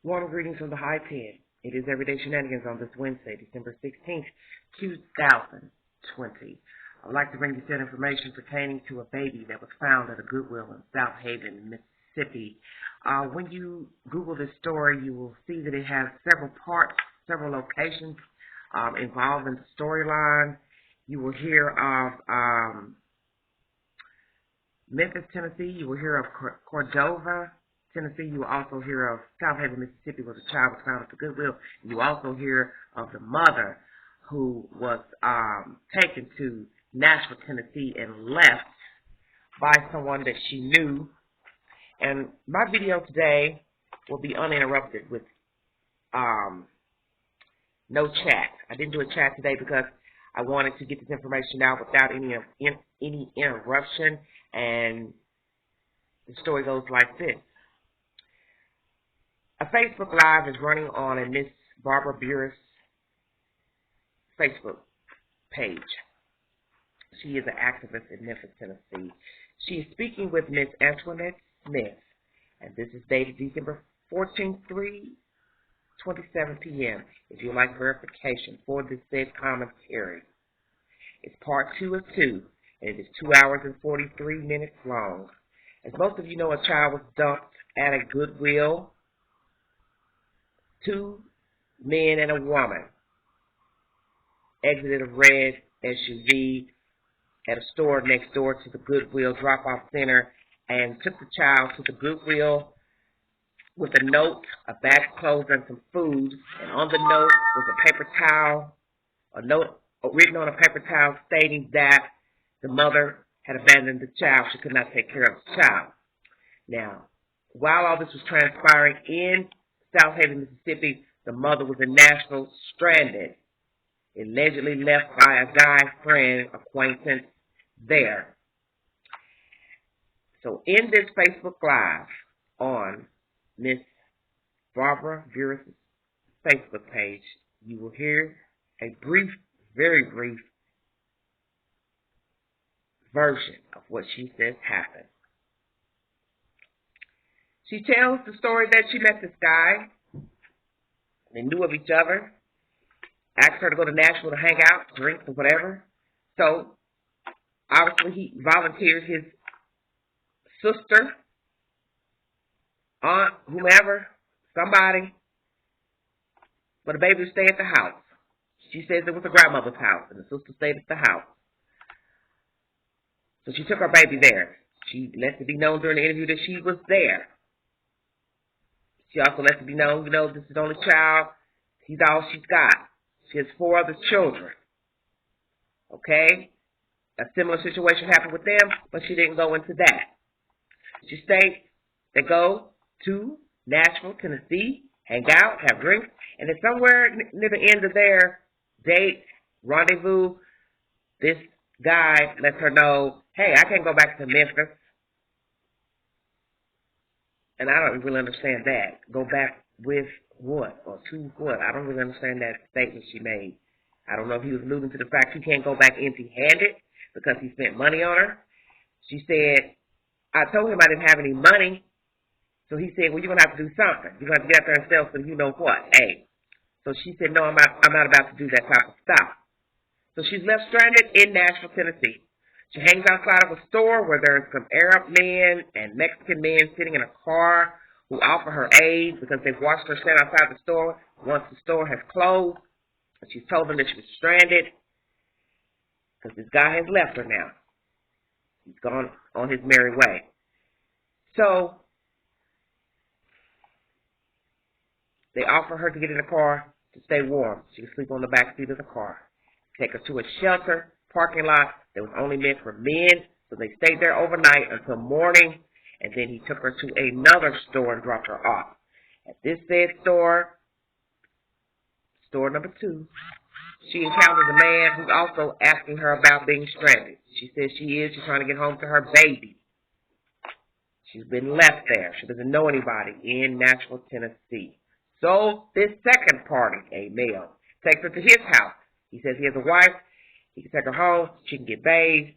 Warm greetings from the High 10. It is Everyday Shenanigans on this Wednesday, December 16th, 2020. I would like to bring you some information pertaining to a baby that was found at a Goodwill in South Haven, Mississippi. When you Google this story, you will see that it has several parts, several locations involved in the storyline. You will hear of Memphis, Tennessee. You will hear of Cordova, Tennessee. You will also hear of South Haven, Mississippi, where the child was found at the Goodwill. You also hear of the mother who was taken to Nashville, Tennessee, and left by someone that she knew. And my video today will be uninterrupted with no chat. I didn't do a chat today because I wanted to get this information out without any interruption. And the story goes like this. A Facebook Live is running on a Miss Barbara Burris Facebook page. She is an activist in Memphis, Tennessee. She is speaking with Miss Antoinette Smith, and this is dated December 14th, 3:27 p.m. If you like verification for this said commentary. It's part 2 of 2, and it is 2 hours and 43 minutes long. As most of you know, a child was dumped at a Goodwill. 2 men and a woman exited a red SUV at a store next door to the Goodwill drop-off center and took the child to the Goodwill with a note, a bag of clothes, and some food. And on the note was a paper towel, a note written on a paper towel stating that the mother had abandoned the child. She could not take care of the child. Now, while all this was transpiring in South Haven, Mississippi, the mother was in Nashville, stranded, allegedly left by a guy friend, acquaintance there. So in this Facebook Live on Miss Barbara Burris' Facebook page, you will hear a brief, very brief version of what she says happened. She tells the story that she met this guy. They knew of each other. Asked her to go to Nashville to hang out, drink, or whatever. So, obviously, he volunteered his sister, aunt, whomever, somebody, for the baby to stay at the house. She says it was her grandmother's house, and the sister stayed at the house. So she took her baby there. She let it be known during the interview that she was there. She also lets it be known, this is the only child. He's all she's got. She has 4 other children. Okay? A similar situation happened with them, but she didn't go into that. She states they go to Nashville, Tennessee, hang out, have drinks, and then somewhere near the end of their date, rendezvous, this guy lets her know, hey, I can't go back to Memphis. And I don't really understand that. Go back with what? Or to what? I don't really understand that statement she made. I don't know if he was alluding to the fact he can't go back empty-handed because he spent money on her. She said, I told him I didn't have any money. So he said, well, you're going to have to do something. You're going to have to get out there and sell some you know what. Hey. So she said, no, I'm not about to do that type of stuff. So she's left stranded in Nashville, Tennessee. She hangs outside of a store where there's some Arab men and Mexican men sitting in a car who offer her aid because they've watched her stand outside the store once the store has closed. And she's told them that she was stranded because this guy has left her now. He's gone on his merry way. So they offer her to get in the car to stay warm. She can sleep on the back seat of the car. Take her to a shelter parking lot that was only meant for men, so they stayed there overnight until morning, and then he took her to another store and dropped her off. At this said store, store number 2, she encounters a man who's also asking her about being stranded. She says she's trying to get home to her baby. She's been left there. She doesn't know anybody in Nashville, Tennessee. So this second party, a male, takes her to his house. He says he has a wife. He can take her home. She can get bathed.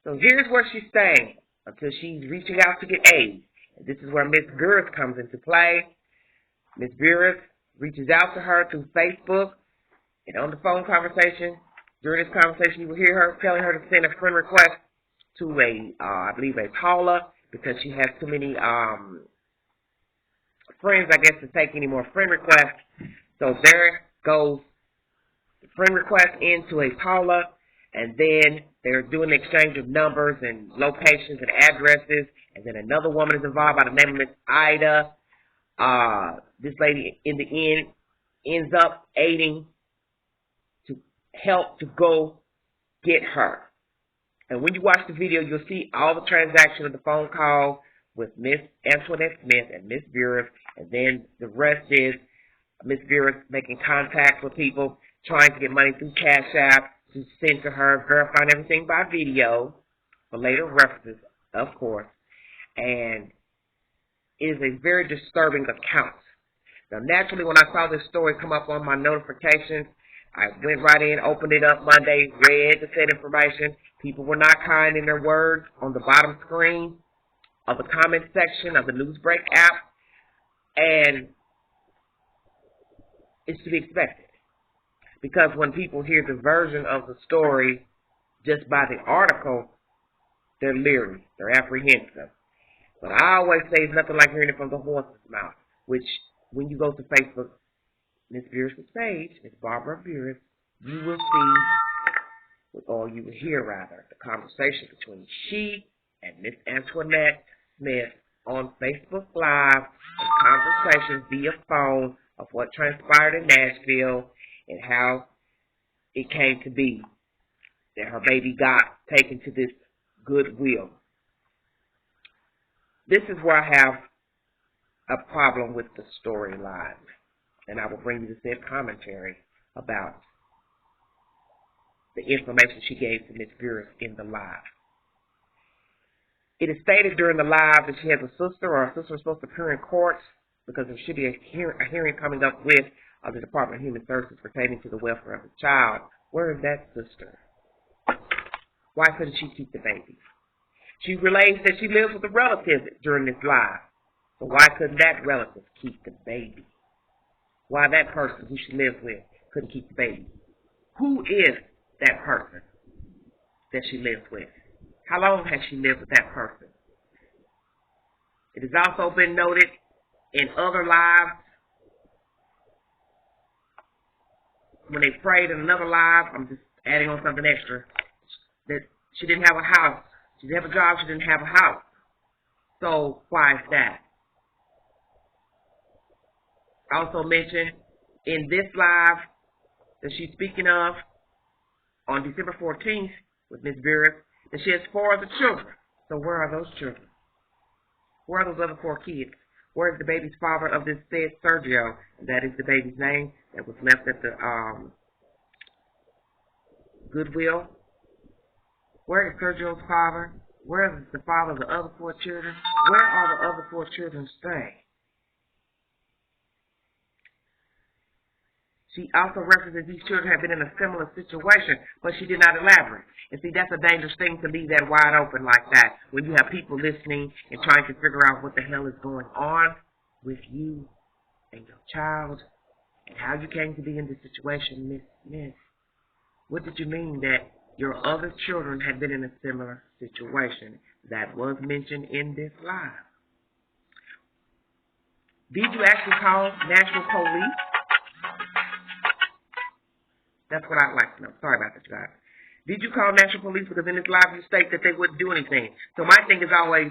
So here's where she's staying until she's reaching out to get aid. And this is where Miss Burris comes into play. Miss Vera reaches out to her through Facebook, and on the phone conversation, during this conversation, you will hear her telling her to send a friend request to I believe a Paula, because she has too many friends, I guess, to take any more friend requests. So there goes the friend request into a Paula, and then they're doing the exchange of numbers and locations and addresses, and then another woman is involved by the name of Miss Ida. This lady, in the end, ends up aiding to help to go get her. And when you watch the video, you'll see all the transaction of the phone call with Miss Antoinette Smith and Miss Vera, and then the rest is Miss Vera making contact with people, trying to get money through Cash App to send to her, verifying everything by video for later references, of course. And it is a very disturbing account. Now, naturally, when I saw this story come up on my notifications, I went right in, opened it up Monday, read the said information. People were not kind in their words on the bottom screen of the comment section of the Newsbreak app, and it's to be expected. Because when people hear the version of the story just by the article, they're leery, they're apprehensive. But I always say it's nothing like hearing it from the horse's mouth, which when you go to Facebook, Miss Vera's page, Miss Barbara Vera, you will see, or you will hear rather, the conversation between she and Miss Antoinette Smith on Facebook Live, and conversations via phone of what transpired in Nashville and how it came to be that her baby got taken to this Goodwill. This is where I have a problem with the storyline, and I will bring you the said commentary about the information she gave to Miss Vera in the live. It is stated during the live that she has a sister, or a sister is supposed to appear in court because there should be a hearing coming up with the Department of Human Services pertaining to the welfare of the child. Where is that sister? Why couldn't she keep the baby? She relates that she lives with a relative during this live. So why couldn't that relative keep the baby? Why that person who she lives with couldn't keep the baby? Who is that person that she lives with? How long has she lived with that person? It has also been noted in other lives, when they prayed in another live, I'm just adding on something extra, that she didn't have a house. She didn't have a job, she didn't have a house. So why is that? I also mentioned in this live that she's speaking of on December 14th with Miss Vera, that she has 4 other children. So where are those children? Where are those other 4 kids? Where is the baby's father of this said Sergio? That is the baby's name that was left at the Goodwill. Where is Sergio's father? Where is the father of the other 4 children? Where are the other 4 children staying? She also references these children have been in a similar situation, but she did not elaborate. And see, that's a dangerous thing to leave that wide open like that, when you have people listening and trying to figure out what the hell is going on with you and your child, and how you came to be in this situation, Miss Smith. What did you mean that your other children had been in a similar situation? That was mentioned in this live. Did you actually call National Police? That's what I'd like to know. Sorry about that, you guys. Did you call National Police? Because in this live you state that they wouldn't do anything. So my thing is always,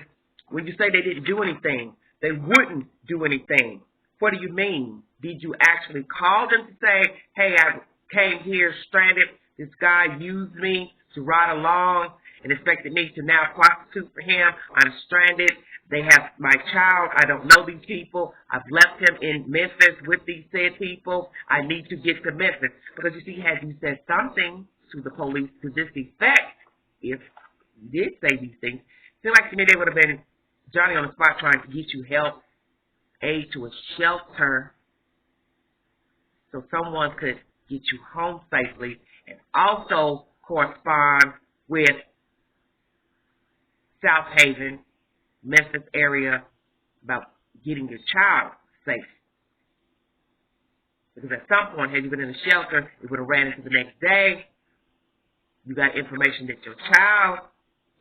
when you say they didn't do anything, they wouldn't do anything. What do you mean? Did you actually call them to say, hey, I came here stranded. This guy used me to ride along and expected me to now prostitute for him. I'm stranded. They have my child. I don't know these people. I've left him in Memphis with these said people. I need to get to Memphis. Because you see, had you said something to the police to this effect, if you did say these things, it seems like to me they would have been Johnny on the spot trying to get you help, aid to a shelter, so someone could get you home safely, and also correspond with South Haven, Memphis area, about getting your child safe Because at some point, had you been in the shelter, it would have ran into the next day. You got information that your child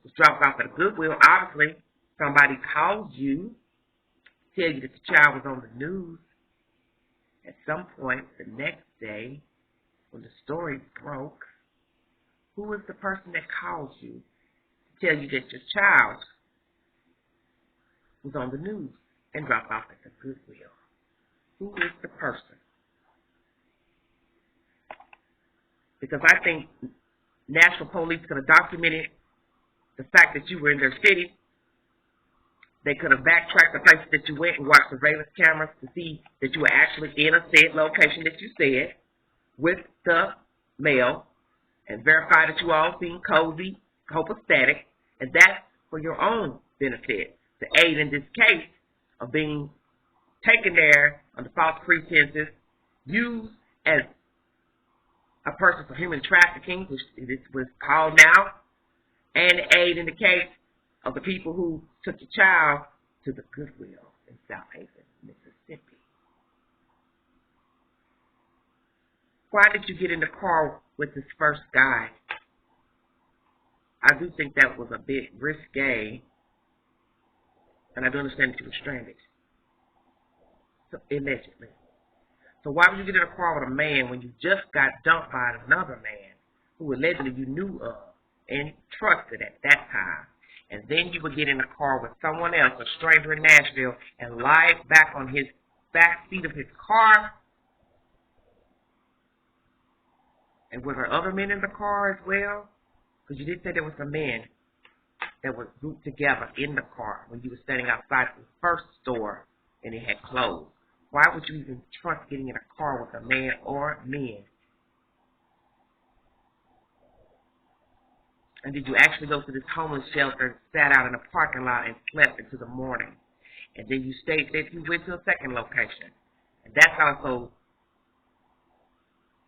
was dropped off at a Goodwill. Obviously, somebody called you, tell you that the child was on the news. At some point the next day, when the story broke, who was the person that called you to tell you that your child was on the news and dropped off at the Goodwill? Who is the person? Because I think National Police could have documented the fact that you were in their city. They could have backtracked the places that you went and watched surveillance cameras to see that you were actually in a said location that you said with the mail and verify that you all seem cozy, copacetic, and that's for your own benefit, to aid in this case of being taken there under false pretenses, used as a person for human trafficking, which it was called now, and aid in the case of the people who took your child to the Goodwill in South Haven, Mississippi. Why did you get in the car with this first guy? I do think that was a bit risque, and I do understand that you were stranded. So, allegedly. So why would you get in a car with a man when you just got dumped by another man who allegedly you knew of and trusted at that time? And then you would get in a car with someone else, a stranger in Nashville, and lie back on his back seat of his car? And were there other men in the car as well? Because you did say there were some men that were grouped together in the car when you were standing outside the first store and it had closed. Why would you even trust getting in a car with a man or men? And did you actually go to this homeless shelter, sat out in a parking lot, and slept into the morning? And then you stayed there, you went to a second location. And that's also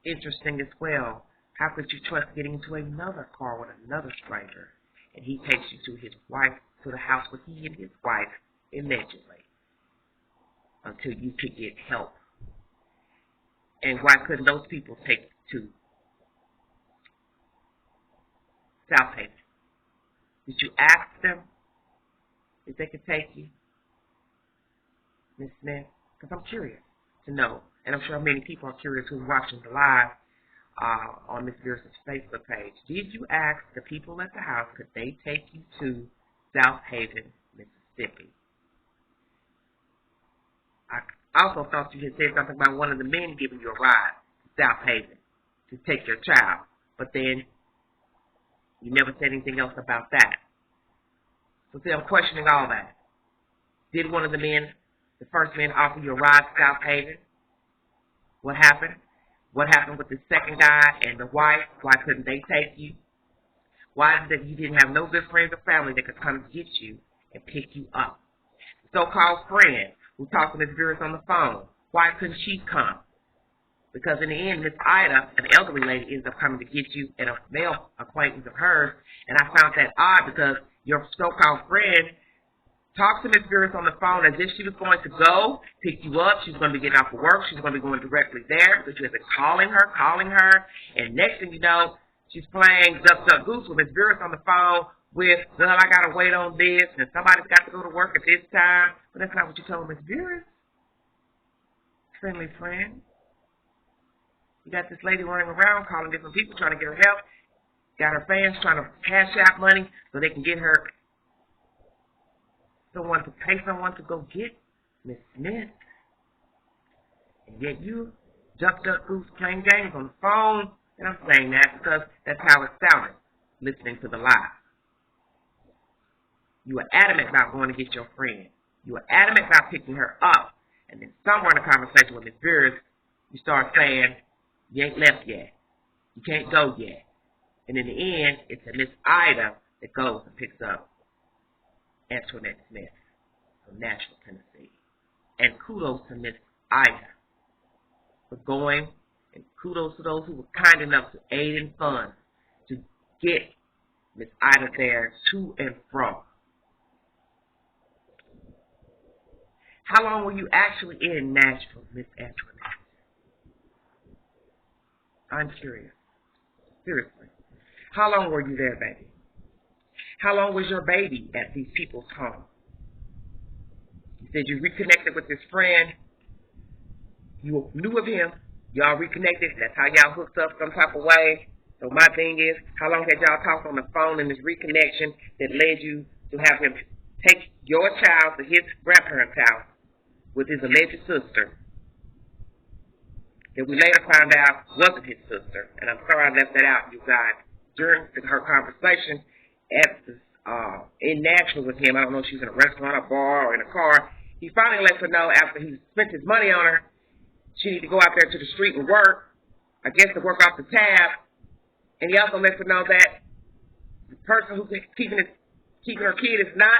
interesting as well. How could you trust getting into another car with another stranger? And he takes you to his wife, to the house with he and his wife, allegedly, until you could get help. And why couldn't those people take you to South Haven? Did you ask them if they could take you, Ms. Smith? Because I'm curious to know, and I'm sure many people are curious who are watching the live on Ms. Beers' Facebook page. Did you ask the people at the house, could they take you to South Haven, Mississippi? I also thought you had said something about one of the men giving you a ride to South Haven to take your child, but then you never said anything else about that. So see, I'm questioning all that. Did one of the men, the first man, offer you a ride to South Haven? What happened? What happened with the second guy and the wife? Why couldn't they take you? Why is it that you didn't have no good friends or family that could come get you and pick you up? So-called friend who talked to Ms. Beers on the phone, why couldn't she come? Because in the end, Miss Ida, an elderly lady, ends up coming to get you and a male acquaintance of hers. And I found that odd because your so-called friend talked to Miss Beers on the phone as if she was going to go pick you up. She was going to be getting off of work. She was going to be going directly there because you had been calling her. And next thing you know, she's playing Duck, Duck, Goose with Miss Beers on the phone with, well, I got to wait on this, and somebody's got to go to work at this time. But that's not what you told Miss Beers. Friendly friend. You got this lady running around calling different people trying to get her help. Got her fans trying to cash out money so they can get her someone to pay someone to go get Miss Smith. And yet you Duck, Duck, Goose playing games on the phone. And I'm saying that because that's how it sounded, listening to the live. You were adamant about going to get your friend. You were adamant about picking her up. And then somewhere in the conversation with Ms. Beers, you start saying, you ain't left yet. You can't go yet. And in the end, it's a Miss Ida that goes and picks up Antoinette Smith from Nashville, Tennessee. And kudos to Miss Ida for going, and kudos to those who were kind enough to aid in funds to get Miss Ida there to and from. How long were you actually in Nashville, Miss Antoinette? I'm curious. Seriously. How long were you there, baby? How long was your baby at these people's home? You said you reconnected with this friend. You knew of him. Y'all reconnected. That's how y'all hooked up some type of way. So my thing is, how long had y'all talked on the phone in this reconnection that led you to have him take your child to his grandparents' house with his alleged sister that we later found out wasn't his sister? And I'm sorry I left that out, you guys. During her conversation at the, in Nashville with him, I don't know if she was in a restaurant, a bar, or in a car, he finally lets her know after he spent his money on her, she needs to go out there to the street and work, I guess to work off the tab. And he also lets her know that the person who's keeping her kid is not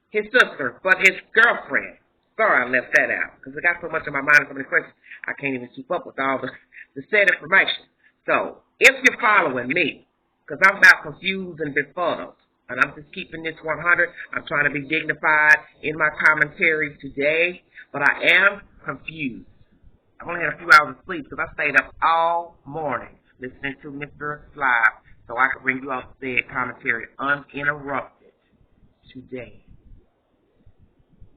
his sister, but his girlfriend. Sorry I left that out, because I got so much in my mind and so many questions, I can't even keep up with all the said information. So, if you're following me, because I'm not confused and befuddled, and I'm just keeping this 100, I'm trying to be dignified in my commentary today, but I am confused. I only had a few hours of sleep because I stayed up all morning listening to Mr. Live so I could bring you all the said commentary uninterrupted today.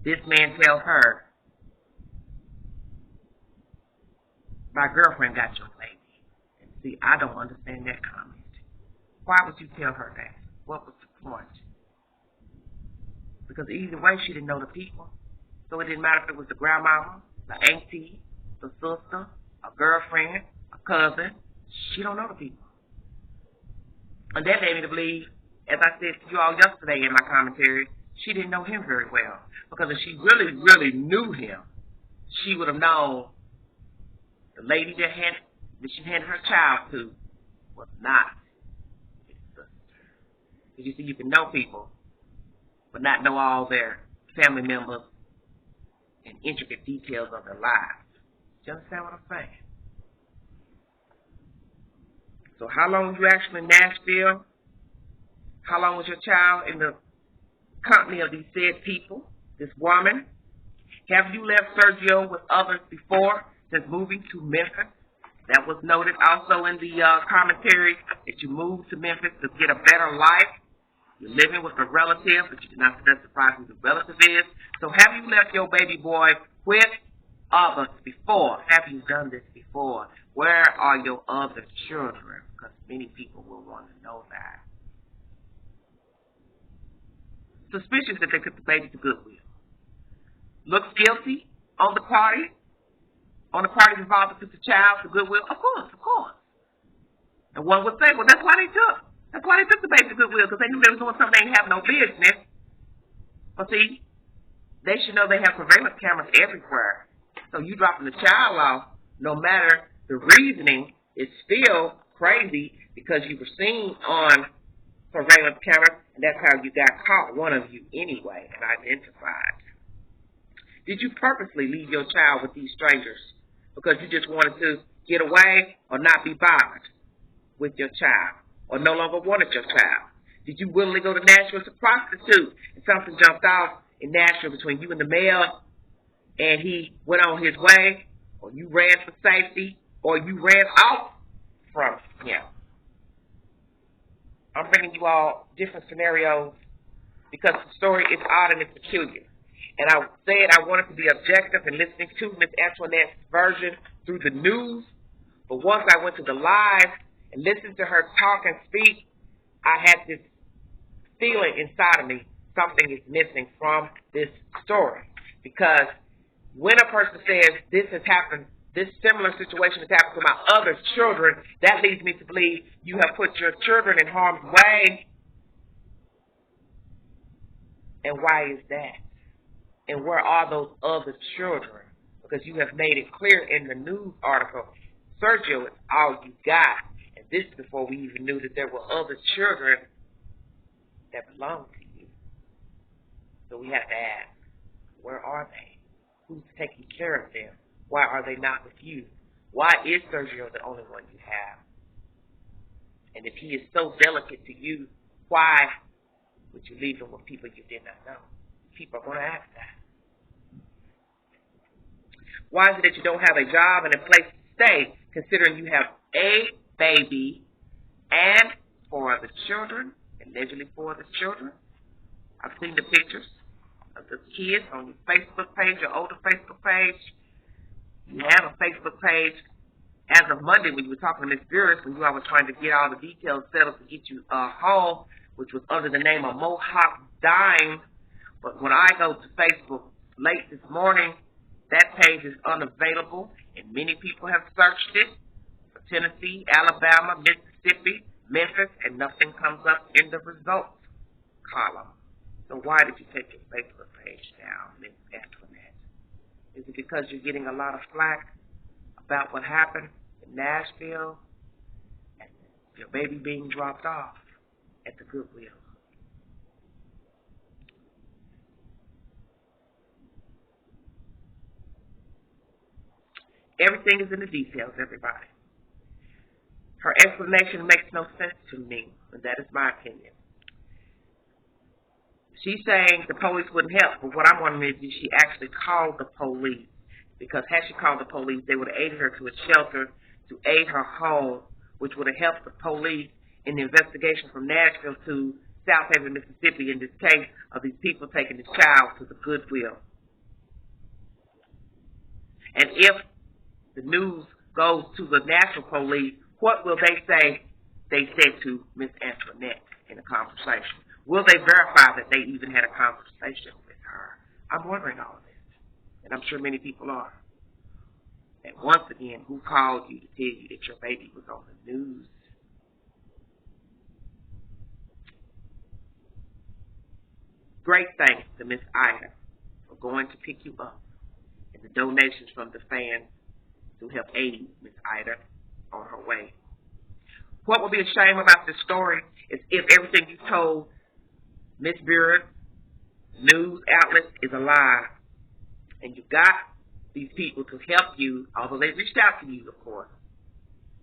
This man tells her, my girlfriend got your baby. And see, I don't understand that comment. Why would you tell her that? What was the point? Because either way, she didn't know the people. So it didn't matter if it was the grandmama, the auntie, the sister, a girlfriend, a cousin. She don't know the people. And that made me to believe, as I said to you all yesterday in my commentary, she didn't know him very well. Because if she really, really knew him, she would have known the lady that she handed her child to was not his sister. Because you see, you can know people, but not know all their family members and intricate details of their lives. Do you understand what I'm saying? So how long was you actually in Nashville? How long was your child in the company of these said people, this woman? Have you left Sergio with others before since moving to Memphis? That was noted also in the commentary that you moved to Memphis to get a better life. You're living with a relative, but you did not specify who the relative is. So have you left your baby boy with others before? Have you done this before? Where are your other children? Because many people will want to know that. Suspicious that they took the baby to Goodwill. Looks guilty on the parties involved that took the child to Goodwill. Of course. And one would say, well, that's why they took the baby to Goodwill, because they knew they were doing something they didn't have no business. But see, they should know they have surveillance cameras everywhere. So you dropping the child off, no matter the reasoning, is still crazy because you were seen on surveillance cameras, and that's how you got caught, one of you anyway, and identified. Did you purposely leave your child with these strangers because you just wanted to get away or not be bothered with your child or no longer wanted your child? Did you willingly go to Nashville to prostitute and something jumped off in Nashville between you and the male and he went on his way, or you ran for safety, or you ran off from him? I'm bringing you all different scenarios because the story is odd and it's peculiar. And I said I wanted to be objective in listening to Miss Antoinette's version through the news. But once I went to the live and listened to her talk and speak, I had this feeling inside of me something is missing from this story. Because when a person says this has happened, this similar situation has happened to my other children, that leads me to believe you have put your children in harm's way. And why is that? And where are those other children? Because you have made it clear in the news article, Sergio is all you got. And this is before we even knew that there were other children that belong to you. So we have to ask, where are they? Who's taking care of them? Why are they not with you? Why is Sergio the only one you have? And if he is so delicate to you, why would you leave him with people you did not know? People are going to ask that. Why is it that you don't have a job and a place to stay, considering you have a baby and for the children, allegedly for the children. I've seen the pictures of the kids on your Facebook page, your older Facebook page. You have a Facebook page. As of Monday, when you were talking to Miss Burris, when you all were trying to get all the details settled to get you home, which was under the name of Mohawk Dime. But when I go to Facebook late this morning, that page is unavailable, and many people have searched it for Tennessee, Alabama, Mississippi, Memphis, and nothing comes up in the results column. So why did you take your Facebook page down, Miss Antoinette? Is it because you're getting a lot of flack about what happened in Nashville and your baby being dropped off at the Goodwill? Everything is in the details, everybody. Her explanation makes no sense to me, and that is my opinion. She's saying the police wouldn't help, but what I'm wondering is, did she actually call the police? Because had she called the police, they would have aided her to a shelter to aid her home, which would have helped the police in the investigation from Nashville to South Haven, Mississippi, in this case of these people taking this child to the Goodwill. And if the news goes to the national police, what will they say they said to Miss Antoinette in a conversation? Will they verify that they even had a conversation with her? I'm wondering all of this, and I'm sure many people are. And once again, who called you to tell you that your baby was on the news? Great thanks to Miss Ida for going to pick you up, and the donations from the fans to help aid Miss Ida on her way. What would be a shame about this story is if everything you told Miss Burris, news outlets, is a lie, and you got these people to help you, although they reached out to you, of course.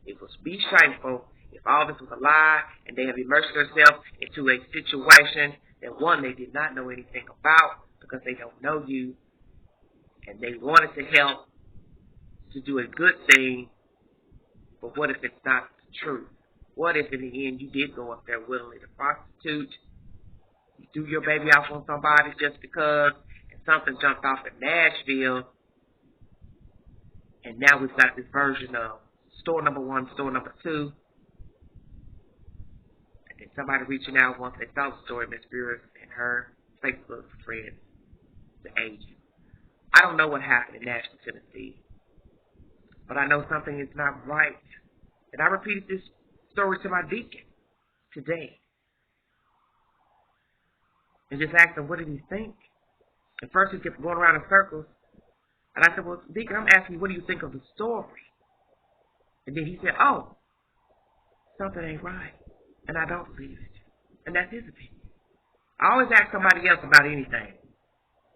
It would be shameful if all this was a lie and they have immersed themselves into a situation that, one, they did not know anything about because they don't know you, and they wanted to help to do a good thing, but what if it's not the truth? What if in the end you did go up there willingly to prostitute, you threw your baby off on somebody just because, and something jumped off in Nashville, and now we've got this version of store number one, store number two, and then somebody reaching out once they saw the story, Miss Burris and her Facebook friends to aid you. I don't know what happened in Nashville, Tennessee, but I know something is not right. And I repeated this story to my deacon today. And just asked him, what did he think? At first he kept going around in circles. And I said, well, Deacon, I'm asking you, what do you think of the story? And then he said, oh, something ain't right. And I don't believe it. And that's his opinion. I always ask somebody else about anything.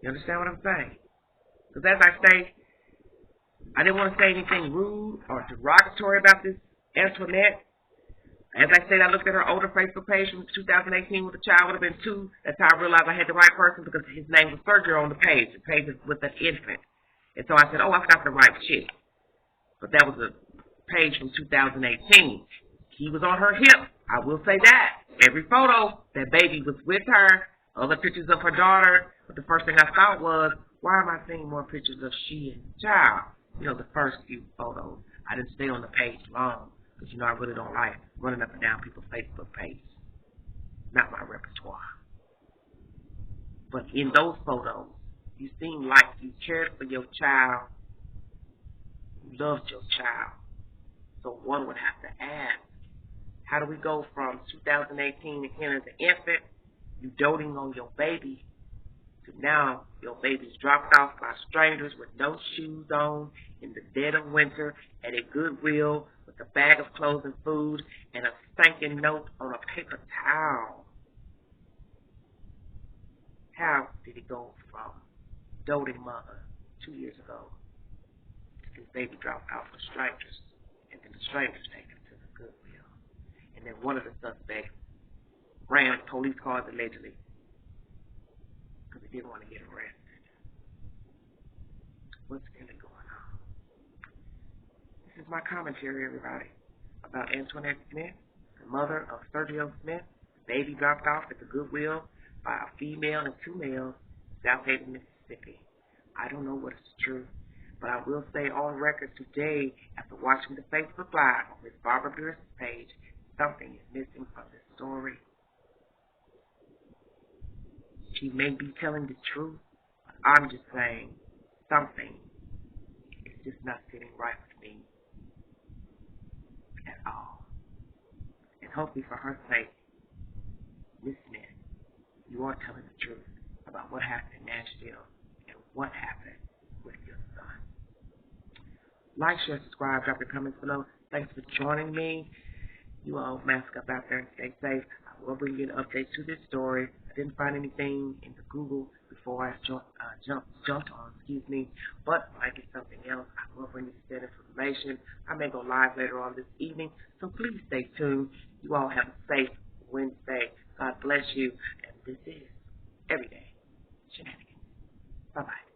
You understand what I'm saying? Because as I say, I didn't want to say anything rude or derogatory about this Antoinette. As I said, I looked at her older Facebook page from 2018 when the child would have been 2. That's how I realized I had the right person because his name was Sergio on the page. The page is with an infant. And so I said, oh, I've got the right chick. But that was a page from 2018. He was on her hip. I will say that. Every photo, that baby was with her. Other pictures of her daughter. But the first thing I thought was, why am I seeing more pictures of she and the child? You know, the first few photos. I didn't stay on the page long. Because, you know, I really don't like running up and down people's Facebook pages. Not my repertoire. But in those photos, you seem like you cared for your child. You loved your child. So one would have to ask, how do we go from 2018 again as an infant, you doting on your baby, to now your baby's dropped off by strangers with no shoes on in the dead of winter at a Goodwill with a bag of clothes and food and a stinking note on a paper towel? How did he go from doting mother 2 years ago to his baby dropped off with strangers, and then the strangers take him to the Goodwill, and then one of the suspects ran police cars allegedly because he didn't want to get arrested? What's really going on? This is my commentary, everybody. about Antoinette Smith, the mother of Sergio Smith, the baby dropped off at the Goodwill by a female and two males, South Haven, Mississippi. I don't know what is true, but I will say on record today, after watching the Facebook Live on Miss Barbara Pierce's page, something is missing from this story. She may be telling the truth, but I'm just saying something is just not sitting right with me at all. And hopefully for her sake, Miss Smith, you are telling the truth about what happened in Nashville and what happened with your son. Like, share, subscribe, drop your comments below. Thanks for joining me. You all mask up out there and stay safe. I will bring you an update to this story. I didn't find anything in the Google before I jumped on, but if I get something else, I will bring you that information. I may go live later on this evening, so please stay tuned. You all have a safe Wednesday. God bless you, and this is Everyday Shenanigans. Bye-bye.